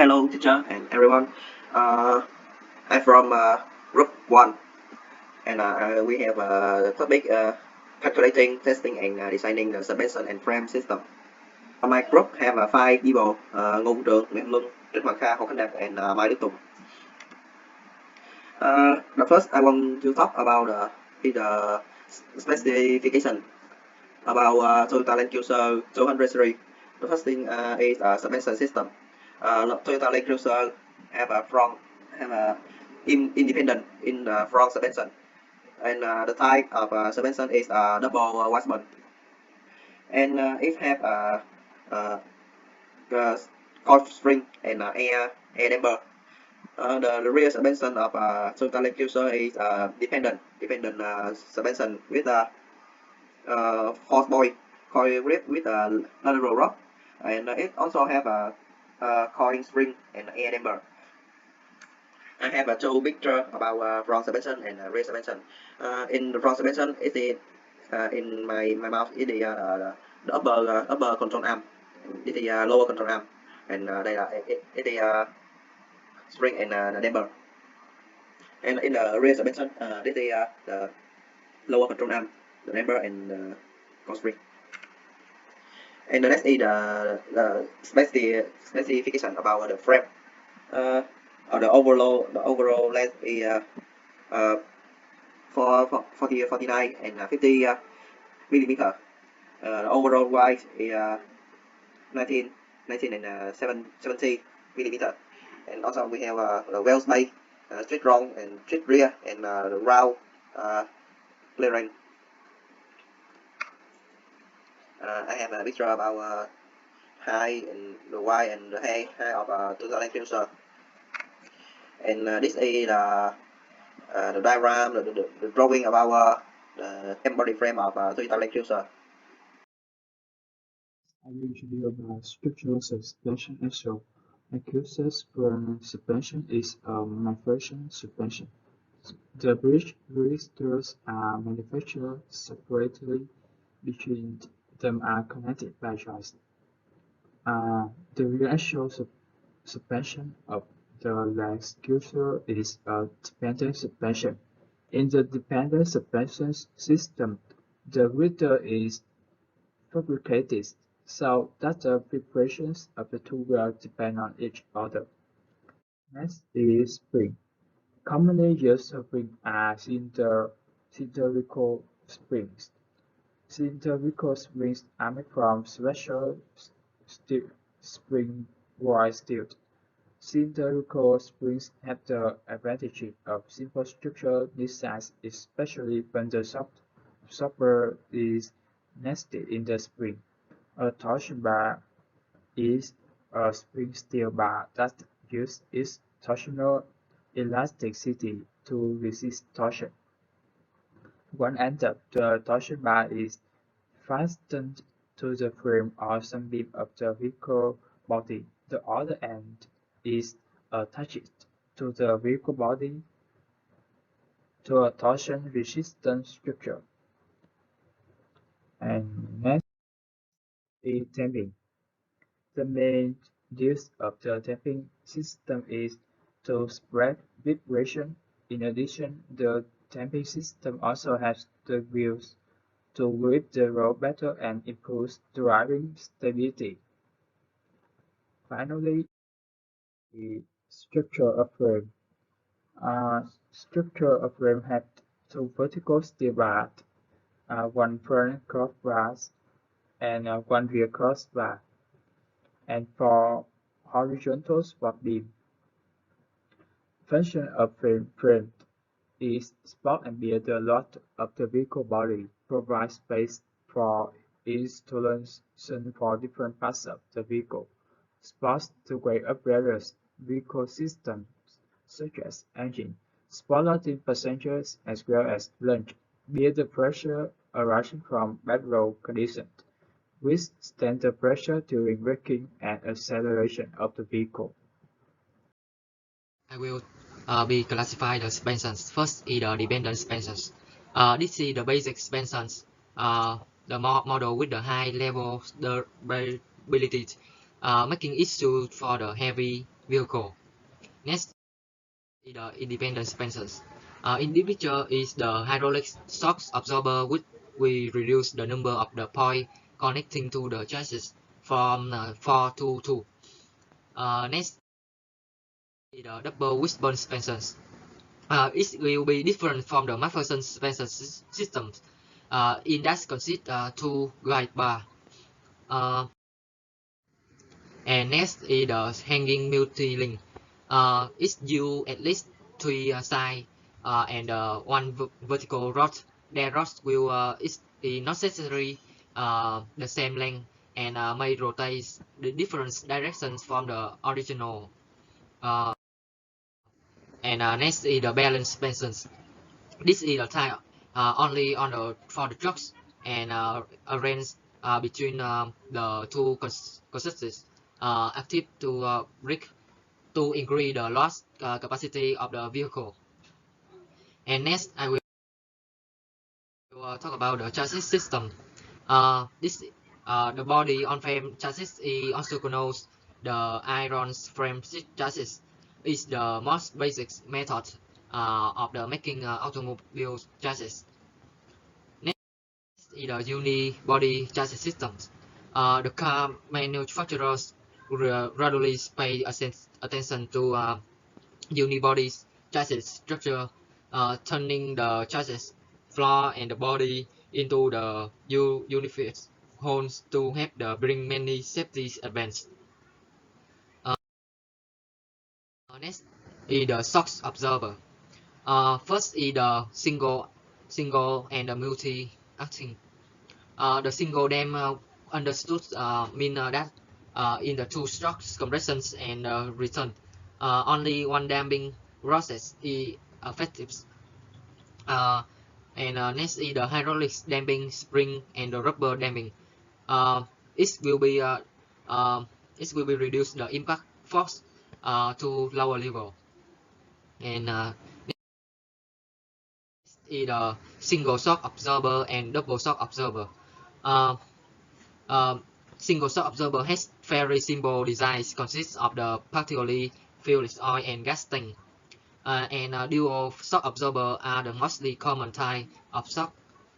Hello, teacher and everyone. Uh, I'm from group 1, and we have the topic calculating, testing, and designing the suspension and frame system. My group have 5 people: Ngô Vũ Trường, Nguyễn Luân, Trịnh Hoàng Kha, Hồ Khánh Đạt, and Mai Đức Tùng. The first, I want to talk about the specification about Toyota Land Cruiser 203. The first thing is suspension system. Toyota Land Cruiser have a independent in the front suspension, and the type of suspension is double washboard, and it have coil spring and air damper. The rear suspension of Toyota Land Cruiser is dependent suspension with force buoy coil grip with a lateral rod, and it also have a coiling spring and air damper. I have two picture about front suspension and rear suspension. In the front suspension, it is in my mouth. It is the upper control arm. It is lower control arm, and it is spring and damper. And in the rear suspension, this is the lower control arm, the damper and coil spring. And the next is the specification about the frame. The overall length is 49 and 50 millimeter. The overall wide is 19 and 70 millimeter. And also we have the wheel space, straight front and straight rear, and the round clearance. I have a picture about height and the wide and the height of Toyota Land Cruiser. And this is the diagram, the drawing about the body frame of Toyota Land Cruiser. I will introduce about structural suspension issue. Cruiser's front suspension is a manufactured suspension. The bridge registers are manufactured separately. Between them are connected by joints. The real actual suspension of the Land Cruiser is a dependent suspension. In the dependent suspension system, the wheel is fabricated so that the vibrations of the two wheels depend on each other. Next is spring. Commonly used springs are cylindrical springs. Cylindrical springs are made from special steel, spring-wide steel. Cylindrical springs have the advantage of simple structural design, especially when the shopper is nested in the spring. A torsion bar is a spring steel bar that uses its torsional elasticity to resist torsion. One end of the torsion bar is fastened to the frame or some beam of the vehicle body. The other end is attached to the vehicle body to a torsion-resistant structure. And next is damping. The main use of the damping system is to spread vibration. In addition, the damping system also has the wheels to grip the road better and improve driving stability. Finally, the structure of frame. Structure of frame has two vertical steel bars, one front crossbar and one rear crossbar, and four horizontal support beams. Function of frame is support and bear the load of the vehicle body, provide space for installation for different parts of the vehicle, supports the weight of various vehicle systems such as engine, support loading passengers as well as lunge, bear the pressure arising from bad road conditions, withstand the pressure during braking and acceleration of the vehicle. I will be classify the suspensions. First is the dependent suspensions. This is the basic suspensions. The model with the high level durability, making it suitable for the heavy vehicle. Next is the independent suspenders. In this picture is the hydraulic shock absorber, which we reduce the number of the point connecting to the chassis from 4 to 2. Next is the double wishbone suspenders. It will be different from the McPherson suspension systems. In that consists two guide bar. And next is the hanging multi-link. It's due at least 3 sides and one vertical rod. The rod will is not necessarily the same length and may rotate the different directions from the original. Next is the balance suspensions. This is the type only on the for the trucks and arranged between the two consistents active to brake to increase the loss capacity of the vehicle. And next, I will talk about the chassis system. The body on frame chassis is also known as the iron frame chassis. Is the most basic method of the making automobile chassis. Next is the unibody chassis systems. The car manufacturers gradually pay attention to unibody chassis structure, turning the chassis floor and the body into the unified holes to help bring many safety advances. Next is the shock absorber. First is the single and the multi-acting. The single dam understood mean that in the two shock compressions and return, only one damping process is effective. Next is the hydraulic damping spring and the rubber damping. It will be reduce the impact force to lower level. And next is the single shock absorber and double shock absorber. Single shock absorber has very simple designs, consists of the partially filled oil and gas tank. Dual shock absorber are the mostly common type of shock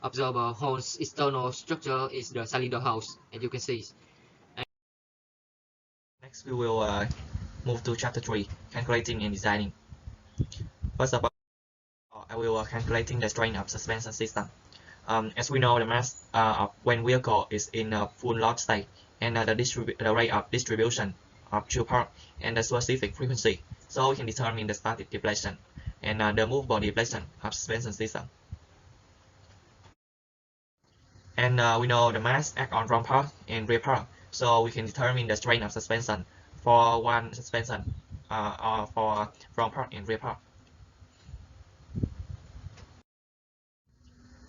absorber whose external structure is the cylinder house, as you can see. Next, we will move to chapter 3, calculating and designing. First of all, I will calculating the strain of suspension system. As we know, the mass of when vehicle is in a full load state, and the rate of distribution of two parts and the specific frequency, so we can determine the static deflection and the movable deflection of suspension system. And we know the mass act on front part and rear part, so we can determine the strain of suspension for one suspension or for front part and rear part.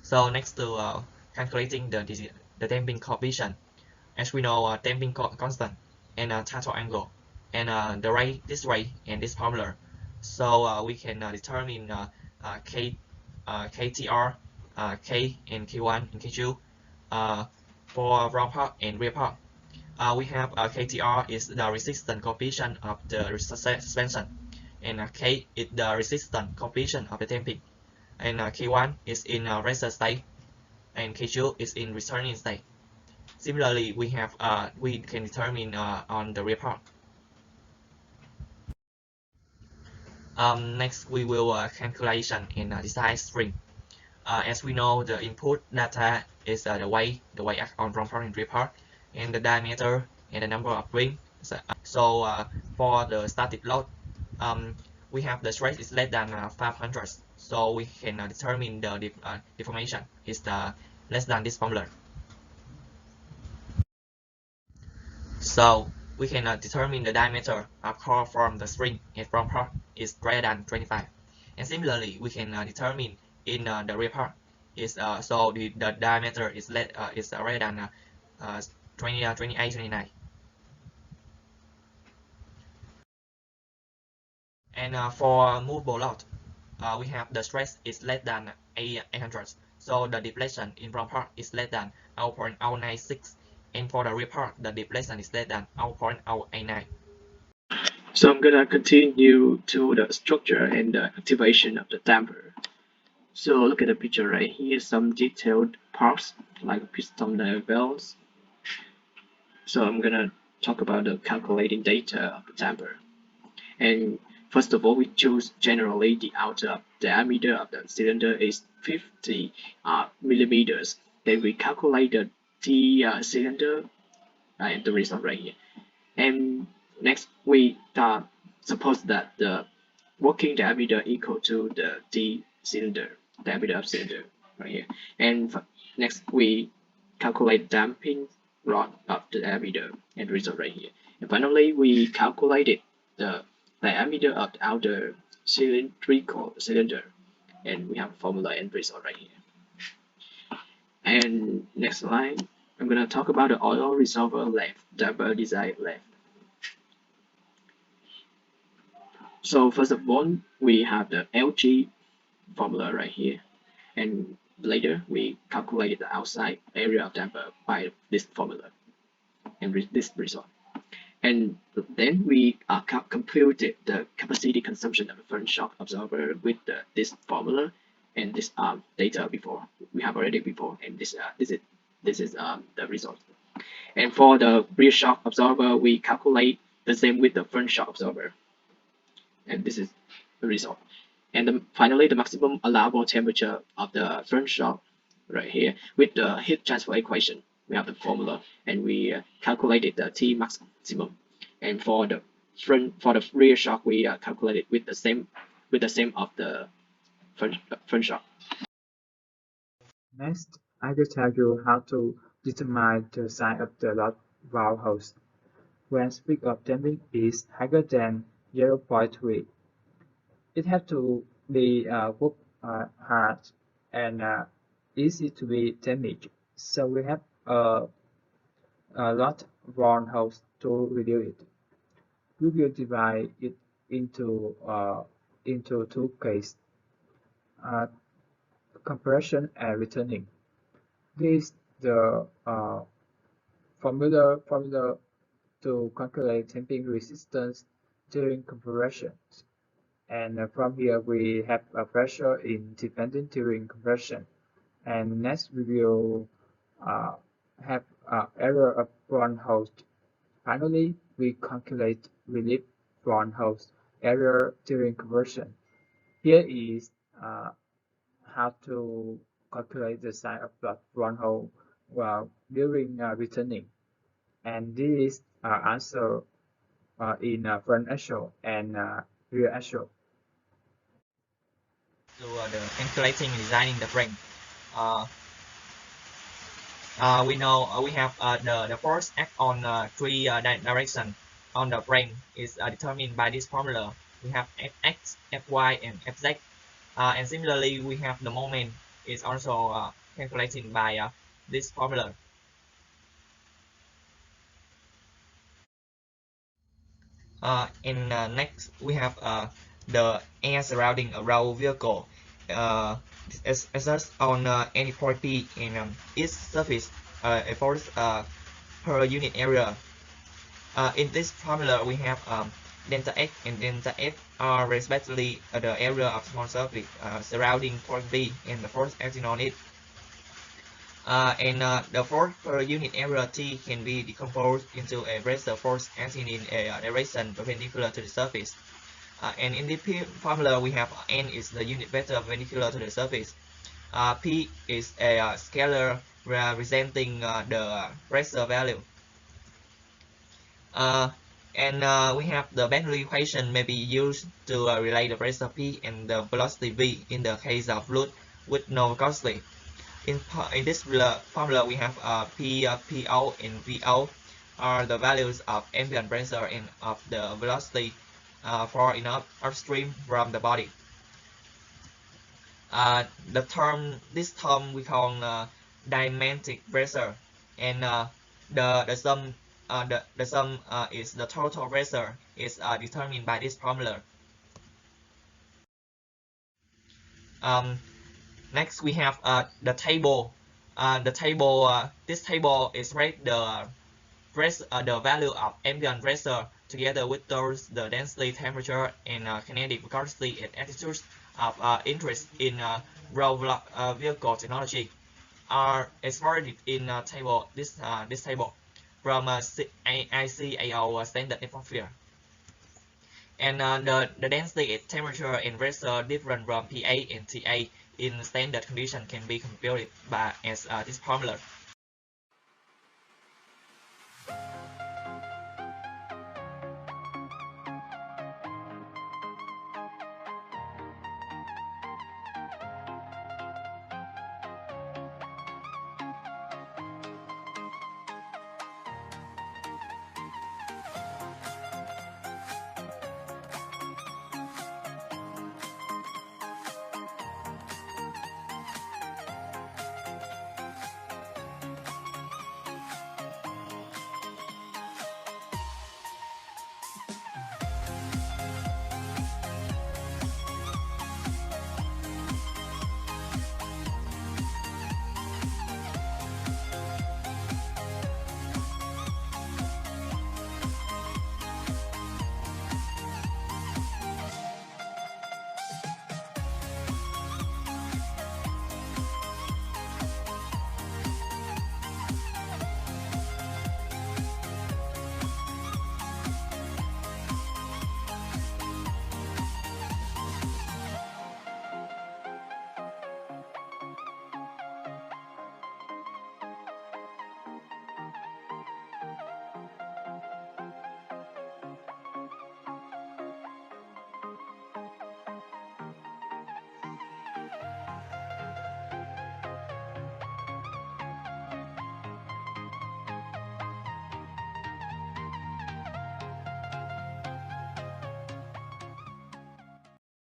So next to calculating the damping coefficient, as we know damping constant and total angle and this rate and this formula, so we can determine KTR, K and K1 and K2 for front part and rear part. We have KTR is the resistance coefficient of the suspension, and K is the resistance coefficient of the damping, and K1 is in rest state, and K2 is in returning state. Similarly, we can determine on the rear part. Next, we will calculation and design spring. As we know, the input data is the weight on front part and rear part, and the diameter and the number of rings. So for the static load, we have the stress is less than 500, so we can determine the deformation is less than this formula. So we can determine the diameter of core from the spring and front part is greater than 25, and similarly we can determine in the rear part is so the diameter is greater than 28, 29. And for movable load, we have the stress is less than 800, so the deflection in front part is less than 0.096, and for the rear part the deflection is less than 0.089. So I'm gonna continue to the structure and the activation of the damper. So look at the picture right here, some detailed parts like piston valves. So I'm gonna talk about the calculating data of the damper. And first of all, we choose generally the outer diameter of the cylinder is 50 millimeters. Then we calculated the cylinder and the result right here. And next we suppose that the working diameter equal to the cylinder diameter of cylinder right here. And next we calculate damping rod of the diameter and result right here. And finally we calculated the diameter of the outer cylindrical cylinder, and we have formula and result right here. And next slide, I'm gonna talk about the oil reservoir length, damper design length. So first of all, we have the LG formula right here, and later we calculated the outside area of damper by this formula and this result. And then we computed the capacity consumption of the front shock absorber with this formula and this data before we have already before, and this is the result. And for the rear shock absorber, we calculate the same with the front shock absorber, and this is the result. And finally, the maximum allowable temperature of the front shock right here with the heat transfer equation. We have the formula, and we calculated the T maximum. And for the rear shock, we calculated with the same of the front shock. Next, I will tell you how to determine the size of the load valve hose. When speed of damping is higher than 0.3, it has to be work hard and easy to be damaged. So we have a lot valve hose to reduce it. We will divide it into two cases: compression and returning. This is the formula to calculate damping resistance during compression. And from here we have a pressure independent during compression. And next we will have error of valve hose. Finally, we calculate relief valve hose error during conversion. Here is how to calculate the size of the valve hose while during returning. And this is answer in front axle and rear axle. To the calculating and designing the frame. We know we have the force act on three directions on the frame is determined by this formula. We have Fx, Fy, and Fz. And similarly, we have the moment is also calculated by this formula. And next, we have the air surrounding a raw vehicle. Exerts on any point P in its surface a force per unit area. In this formula, we have delta X and delta F are respectively the area of small surface surrounding point P and the force acting on it. And the force per unit area T can be decomposed into a vector force acting in a direction perpendicular to the surface. And in the formula, we have N is the unit vector perpendicular to the surface. P is a scalar representing the pressure value. And we have the Bentley equation may be used to relate the pressure P and the velocity V in the case of fluid with no viscosity. In this formula, we have PO and VO are the values of ambient pressure and of the velocity far enough upstream from the body. This term we call dynamic pressure, and the sum is the total pressure is determined by this formula. Next, we have the table. This table is rate the value of ambient pressure together with those the density, temperature, and kinetic velocity and attitudes of interest in road vehicle technology are explored in this table from ICAO standard atmosphere. And the density, temperature, and pressure different from PA and TA in standard condition can be computed by as this formula.